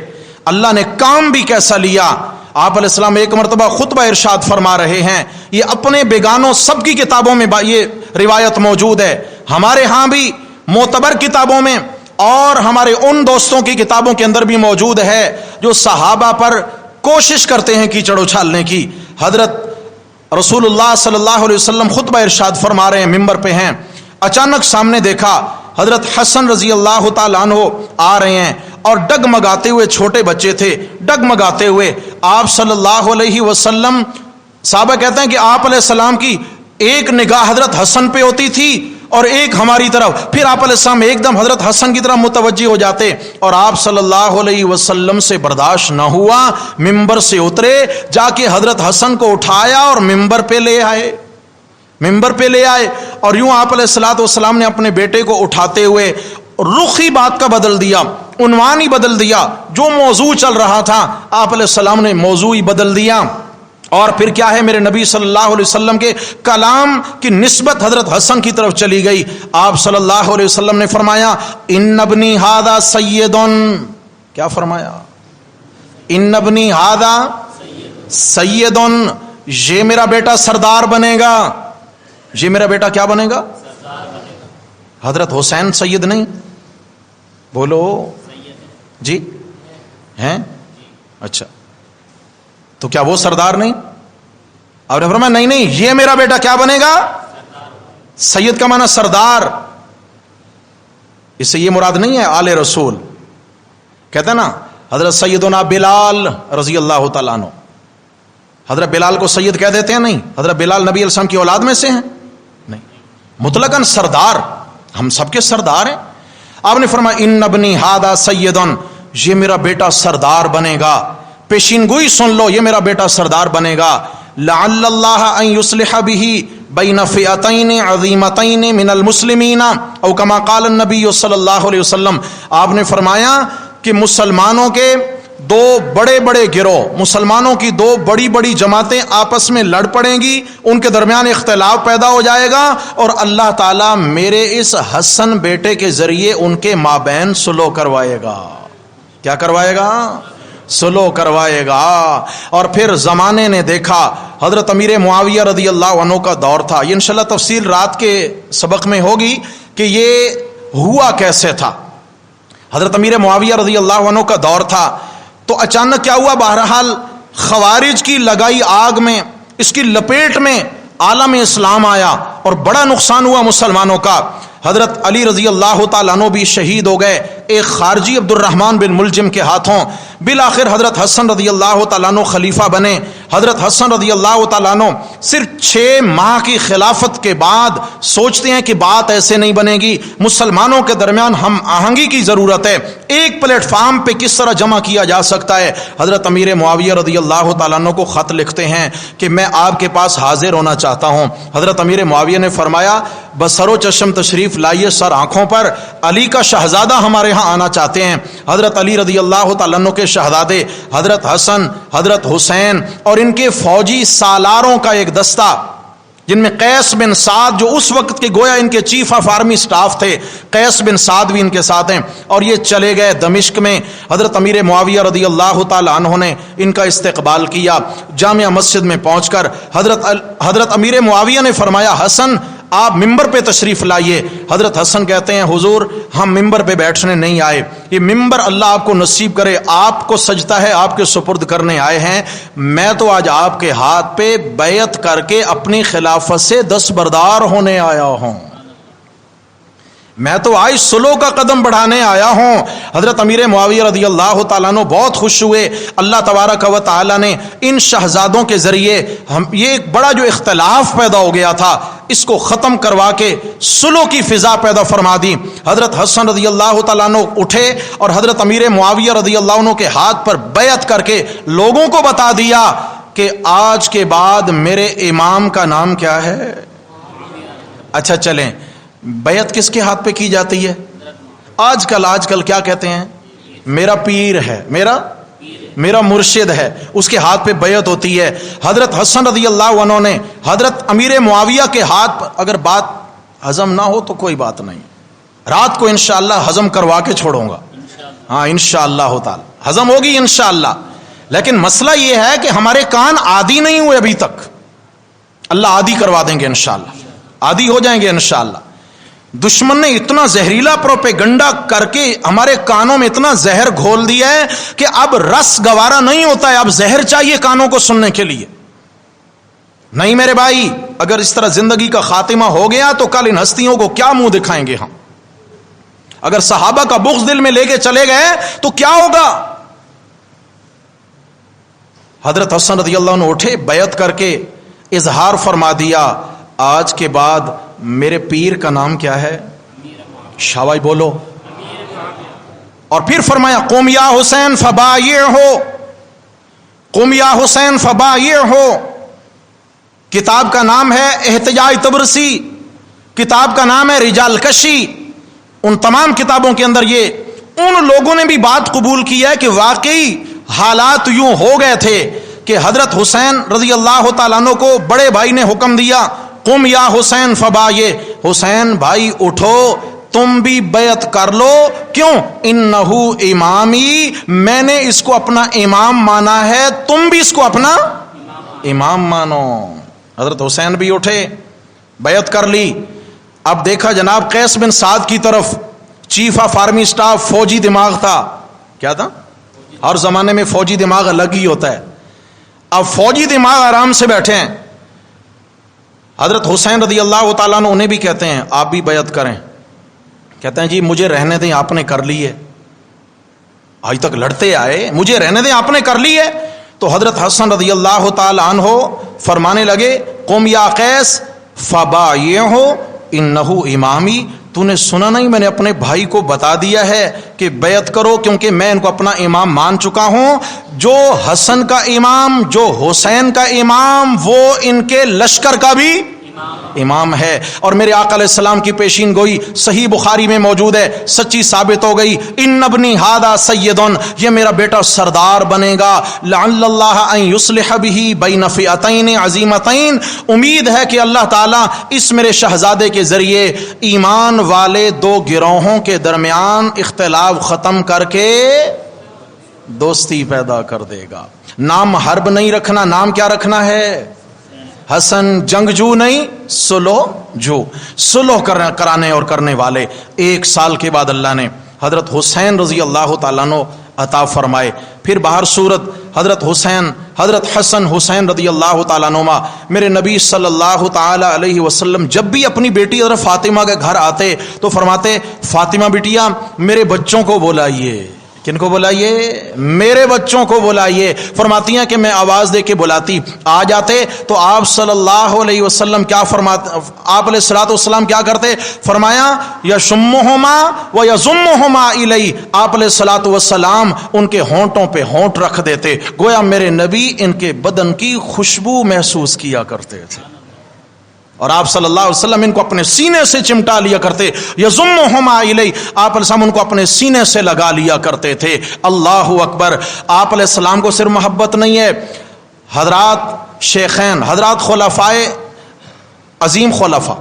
Speaker 1: اللہ نے کام بھی کیسا لیا۔ آپ علیہ السلام ایک مرتبہ خطبہ ارشاد فرما رہے ہیں، یہ اپنے بیگانوں سب کی کتابوں میں یہ روایت موجود ہے، ہمارے ہاں بھی معتبر کتابوں میں اور ہمارے ان دوستوں کی کتابوں کے اندر بھی موجود ہے جو صحابہ پر کوشش کرتے ہیں کیچڑ اچھالنے کی۔ حضرت رسول اللہ صلی اللہ علیہ وسلم خطبہ ارشاد فرما رہے ہیں، ممبر پہ ہیں، اچانک سامنے دیکھا حضرت حسن رضی اللہ تعالیٰ عنہ آ رہے ہیں اور ڈگمگاتے ہوئے، چھوٹے بچے تھے، ڈگمگاتے ہوئے آپ صلی اللہ علیہ وسلم، صحابہ کہتے ہیں کہ آپ علیہ السلام کی ایک نگاہ حضرت حسن پہ ہوتی تھی اور ایک ہماری طرف، پھر آپ علیہ السلام ایک دم حضرت حسن کی طرف متوجہ ہو جاتے اور آپ صلی اللہ علیہ وسلم سے برداشت نہ ہوا، ممبر سے اترے، جا کے حضرت حسن کو اٹھایا اور ممبر پہ لے آئے، ممبر پہ لے آئے۔ اور یوں آپ علیہ الصلوۃ والسلام نے اپنے بیٹے کو اٹھاتے ہوئے رخ ہی بات کا بدل دیا، عنوان ہی بدل دیا، جو موضوع چل رہا تھا آپ علیہ السلام نے موضوع ہی بدل دیا۔ اور پھر کیا ہے، میرے نبی صلی اللہ علیہ وسلم کے کلام کی نسبت حضرت حسن کی طرف چلی گئی۔ آپ صلی اللہ علیہ وسلم نے فرمایا ان ابنی ھذا سید، کیا فرمایا؟ ان ابنی ھذا سید، یہ میرا بیٹا سردار بنے گا، یہ میرا بیٹا کیا بنے گا؟ حضرت حسین سید نہیں؟ بولو جی، ہیں؟ اچھا، تو کیا وہ سردار نہیں؟ آپ نے فرمایا نہیں نہیں، یہ میرا بیٹا کیا بنے گا؟ سید کا معنی سردار، اس سے یہ مراد نہیں ہے آل رسول۔ کہتے ہیں نا حضرت سیدنا بلال رضی اللہ تعالیٰ عنہ، حضرت بلال کو سید کہہ دیتے ہیں؟ نہیں، حضرت بلال نبی علیہ السلام کی اولاد میں سے ہیں؟ نہیں، مطلقاً سردار، ہم سب کے سردار ہیں۔ آپ نے فرمایا ان ابنی ھذا سید، یہ میرا بیٹا سردار بنے گا، پیشین گوئی سن لو، یہ میرا بیٹا سردار بنے گا۔ لعل اللہ ان یصلح به بین فئتین عظیمتین من المسلمین او کما قال النبی صلی اللہ علیہ وسلم. آپ نے فرمایا کہ مسلمانوں کے دو بڑے بڑے گروہ، مسلمانوں کی دو بڑی بڑی جماعتیں آپس میں لڑ پڑیں گی، ان کے درمیان اختلاف پیدا ہو جائے گا، اور اللہ تعالیٰ میرے اس حسن بیٹے کے ذریعے ان کے مابین صلح کروائے گا. کیا کروائے گا؟ صلح کروائے گا. اور پھر زمانے نے دیکھا، حضرت امیر معاویہ رضی اللہ عنہ کا دور تھا. یہ انشاءاللہ تفصیل رات کے سبق میں ہوگی کہ یہ ہوا کیسے تھا. حضرت امیر معاویہ رضی اللہ عنہ کا دور تھا. تو اچانک کیا ہوا؟ بہرحال خوارج کی لگائی آگ میں، اس کی لپیٹ میں عالم اسلام آیا اور بڑا نقصان ہوا مسلمانوں کا. حضرت علی رضی اللہ تعالیٰ عنہ بھی شہید ہو گئے ایک خارجی عبد الرحمن بن ملجم کے ہاتھوں. بالآخر حضرت حسن رضی اللہ تعالیٰ عنہ خلیفہ بنے. حضرت حسن رضی اللہ تعالیٰ عنہ صرف 6 ماہ کی خلافت کے بعد سوچتے ہیں کہ بات ایسے نہیں بنے گی، مسلمانوں کے درمیان ہم آہنگی کی ضرورت ہے، ایک پلیٹ فارم پہ کس طرح جمع کیا جا سکتا ہے. حضرت امیر معاویہ رضی اللہ تعالیٰ عنہ کو خط لکھتے ہیں کہ میں آپ کے پاس حاضر ہونا چاہتا ہوں. حضرت امیر معاویہ نے فرمایا بسر و چشم تشریف لائیے، سر آنکھوں پر، علی کا شہزادہ ہمارے ہاں آنا چاہتے ہیں. حضرت علی رضی اللہ تعالیٰ عنہ کے شہزادے حضرت حسن، حضرت حسین اور ان کے فوجی سالاروں کا ایک دستہ، جن میں قیس بن سعد جو اس وقت کے گویا ان کے چیف آف آرمی سٹاف تھے، قیس بن سعد بھی ان کے ساتھ ہیں، اور یہ چلے گئے دمشق میں. حضرت امیر معاویہ رضی اللہ تعالی عنہ نے ان کا استقبال کیا. جامع مسجد میں پہنچ کر حضرت امیر معاویہ نے فرمایا حسن آپ ممبر پہ تشریف لائیے. حضرت حسن کہتے ہیں حضور ہم ممبر پہ بیٹھنے نہیں آئے، یہ ممبر اللہ آپ کو نصیب کرے، آپ کو سجدہ ہے آپ کے سپرد کرنے آئے ہیں. میں تو آج آپ کے ہاتھ پہ بیعت کر کے اپنی خلافت سے دستبردار ہونے آیا ہوں، میں تو آج صلح کا قدم بڑھانے آیا ہوں. حضرت امیر معاویہ رضی اللہ تعالیٰ عنہ بہت خوش ہوئے. اللہ تبارک و تعالیٰ نے ان شہزادوں کے ذریعے یہ ایک بڑا جو اختلاف پیدا ہو گیا تھا اس کو ختم کروا کے صلح کی فضا پیدا فرما دی. حضرت حسن رضی اللہ تعالیٰ عنہ اٹھے اور حضرت امیر معاویہ رضی اللہ عنہ کے ہاتھ پر بیعت کر کے لوگوں کو بتا دیا کہ آج کے بعد میرے امام کا نام کیا ہے. اچھا چلیں، بیعت کس کے ہاتھ پہ کی جاتی ہے؟ آج کل کیا کہتے ہیں؟ میرا پیر ہے، میرا مرشد ہے، اس کے ہاتھ پہ بیعت ہوتی ہے. حضرت حسن رضی اللہ عنہ نے حضرت امیر معاویہ کے ہاتھ پر، اگر بات ہضم نہ ہو تو کوئی بات نہیں، رات کو انشاءاللہ ہضم کروا کے چھوڑوں گا. ہاں انشاءاللہ تعالی ہضم ہوگی انشاءاللہ. لیکن مسئلہ یہ ہے کہ ہمارے کان عادی نہیں ہوئے ابھی تک. اللہ عادی کروا دیں گے انشاءاللہ، عادی ہو جائیں گے انشاءاللہ. دشمن نے اتنا زہریلا پروپیگنڈا کر کے ہمارے کانوں میں اتنا زہر گھول دیا ہے کہ اب رس گوارا نہیں ہوتا ہے، اب زہر چاہیے کانوں کو سننے کے لیے. نہیں میرے بھائی، اگر اس طرح زندگی کا خاتمہ ہو گیا تو کل ان ہستیوں کو کیا منہ دکھائیں گے ہم؟ اگر صحابہ کا بغض دل میں لے کے چلے گئے تو کیا ہوگا؟ حضرت حسن رضی اللہ عنہ اٹھے، بیعت کر کے اظہار فرما دیا آج کے بعد میرے پیر کا نام کیا ہے؟ شاوائی بولو. اور پھر فرمایا قم یا حسین فبایعہ، قم یا حسین فبایعہ. کتاب کا نام ہے احتجاج تبرسی، کتاب کا نام ہے رجال کشی. ان تمام کتابوں کے اندر یہ ان لوگوں نے بھی بات قبول کی ہے کہ واقعی حالات یوں ہو گئے تھے کہ حضرت حسین رضی اللہ تعالیٰ عنہ کو بڑے بھائی نے حکم دیا قم یا حسین فبایع، حسین بھائی اٹھو تم بھی بیعت کر لو. کیوں؟ انہو امامی، میں نے اس کو اپنا امام مانا ہے، تم بھی اس کو اپنا امام مانو. حضرت حسین بھی اٹھے، بیعت کر لی. اب دیکھا جناب قیس بن سعد کی طرف، چیف آف آرمی سٹاف، فوجی دماغ تھا. کیا تھا؟ ہر زمانے میں فوجی دماغ الگ ہی ہوتا ہے. اب فوجی دماغ آرام سے بیٹھے ہیں. حضرت حسین رضی اللہ تعالیٰ عنہ انہیں بھی کہتے ہیں آپ بھی بیعت کریں. کہتے ہیں جی مجھے رہنے دیں، آپ نے کر لی ہے، آج تک لڑتے آئے، مجھے رہنے دیں، آپ نے کر لی ہے. تو حضرت حسن رضی اللہ تعالیٰ عنہ فرمانے لگے قم یا قیس فبایعہ انہو امامی، تو نے سنا نہیں میں نے اپنے بھائی کو بتا دیا ہے کہ بیعت کرو، کیونکہ میں ان کو اپنا امام مان چکا ہوں. جو حسن کا امام، جو حسین کا امام، وہ ان کے لشکر کا بھی امام ہے. اور میرے آقا علیہ السلام کی پیشین گوئی صحیح بخاری میں موجود ہے، سچی ثابت ہو گئی. ان ابنی ھذا سید، یہ میرا بیٹا سردار بنے گا. لعل اللہ ان یصلح بہ بین فئتین عظیمتین، امید ہے کہ اللہ تعالیٰ اس میرے شہزادے کے ذریعے ایمان والے دو گروہوں کے درمیان اختلاف ختم کر کے دوستی پیدا کر دے گا. نام حرب نہیں رکھنا، نام کیا رکھنا ہے؟ حسن. جنگجو نہیں، صلح جو، صلح کرانے اور کرنے والے. 1 سال کے بعد اللہ نے حضرت حسین رضی اللہ تعالیٰ عنہ عطا فرمائے. پھر باہر صورت حضرت حسین، حضرت حسن حسین رضی اللہ تعالیٰ عنہما. میرے نبی صلی اللہ تعالیٰ علیہ وسلم جب بھی اپنی بیٹی حضرت فاطمہ کے گھر آتے تو فرماتے فاطمہ بیٹیا میرے بچوں کو بلائیے. کن کو بلائیے؟ میرے بچوں کو بلائیے. فرماتی ہیں کہ میں آواز دے کے بلاتی، آ جاتے تو آپ صلی اللہ علیہ وسلم کیا فرماتے، آپ علیہ الصلوۃ والسلام کیا کرتے؟ فرمایا یشمہما و یضمہما الی، آپ علیہ الصلوۃ والسلام ان کے ہونٹوں پہ ہونٹ رکھ دیتے، گویا میرے نبی ان کے بدن کی خوشبو محسوس کیا کرتے تھے. اور آپ صلی اللہ علیہ وسلم ان کو اپنے سینے سے چمٹا لیا کرتے. یضمہما الی، آپ علیہ السلام ان کو اپنے سینے سے لگا لیا کرتے تھے. اللہ اکبر. آپ علیہ السلام کو صرف محبت نہیں ہے، حضرات شیخین، حضرات خلفائے عظیم خلفاء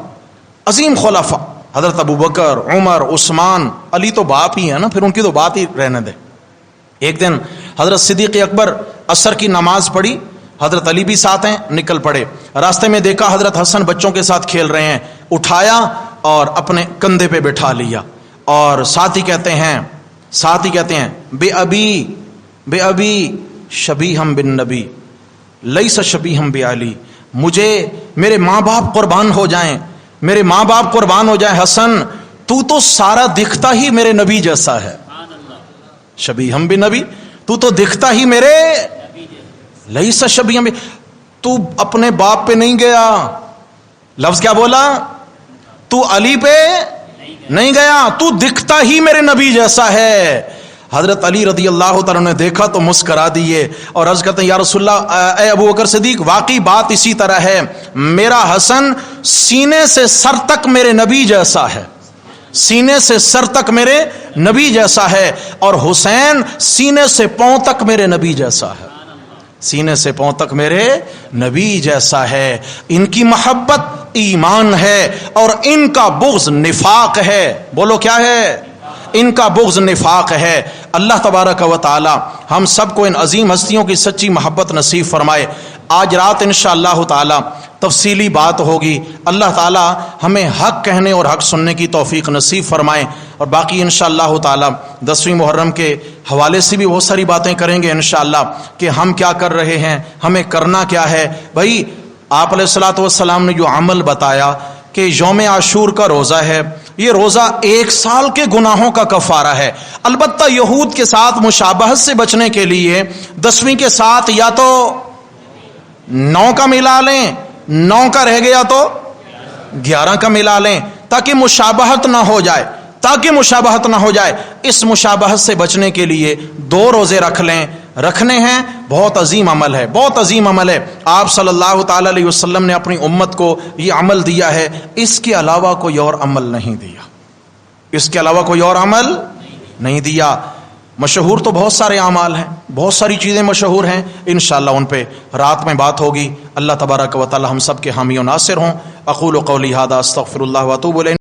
Speaker 1: حضرت ابوبکر، عمر، عثمان، علی تو باپ ہی ہے نا، پھر ان کی تو بات ہی رہنے دے. ایک دن حضرت صدیق اکبر عصر کی نماز پڑھی، حضرت علی بھی ساتھ ہیں، نکل پڑے. راستے میں دیکھا حضرت حسن بچوں کے ساتھ کھیل رہے ہیں، اٹھایا اور اپنے کندھے پہ بٹھا لیا. اور ساتھ ہی کہتے ہیں بے ابی شبیہم بن نبی لیس شبیہم بے علی، مجھے میرے ماں باپ قربان ہو جائیں، حسن تو سارا دکھتا ہی میرے نبی جیسا ہے. شبیہم بن نبی، تو دکھتا ہی میرے لیس شبیہم، تو اپنے باپ پہ نہیں گیا. لفظ کیا بولا؟ تو علی پہ نہیں گیا، تو دکھتا ہی میرے نبی جیسا ہے. حضرت علی رضی اللہ تعالیٰ نے دیکھا تو مسکرا دیے اور عرض کرتے ہیں یا رسول اللہ، اے ابو بکر صدیق، واقعی بات اسی طرح ہے. میرا حسن سینے سے سر تک میرے نبی جیسا ہے، سینے سے سر تک میرے نبی جیسا ہے، اور حسین سینے سے پاؤں تک میرے نبی جیسا ہے، سینے سے پاؤں تک میرے نبی جیسا ہے. ان کی محبت ایمان ہے اور ان کا بغض نفاق ہے. بولو کیا ہے؟ ان کا بغض نفاق ہے. اللہ تبارک و تعالی ہم سب کو ان عظیم ہستیوں کی سچی محبت نصیب فرمائے. آج رات انشاءاللہ تعالی تفصیلی بات ہوگی. اللہ تعالی ہمیں حق کہنے اور حق سننے کی توفیق نصیب فرمائے. اور باقی انشاءاللہ تعالی 10ویں محرم کے حوالے سے بھی بہت ساری باتیں کریں گے انشاءاللہ کہ ہم کیا کر رہے ہیں، ہمیں کرنا کیا ہے. بھائی آپ علیہ الصلوۃ والسلام نے جو عمل بتایا کہ یوم عاشور کا روزہ ہے، یہ روزہ 1 سال کے گناہوں کا کفارہ ہے. البتہ یہود کے ساتھ مشابہت سے بچنے کے لیے 10ویں کے ساتھ یا تو 9 کا ملا لیں، 9 کا رہ گیا تو 11 کا ملا لیں، تاکہ مشابہت نہ ہو جائے. اس مشابہت سے بچنے کے لیے 2 روزے رکھنے ہیں. بہت عظیم عمل ہے، آپ صلی اللہ تعالی علیہ وسلم نے اپنی امت کو یہ عمل دیا ہے. اس کے علاوہ کوئی اور عمل نہیں دیا. مشہور تو بہت سارے اعمال ہیں، بہت ساری چیزیں مشہور ہیں، انشاءاللہ ان پہ رات میں بات ہوگی. اللہ تبارک و تعالی ہم سب کے حامی و ناصر ہوں. اقول قولی ھذا استغفر اللہ واتوب الیہ.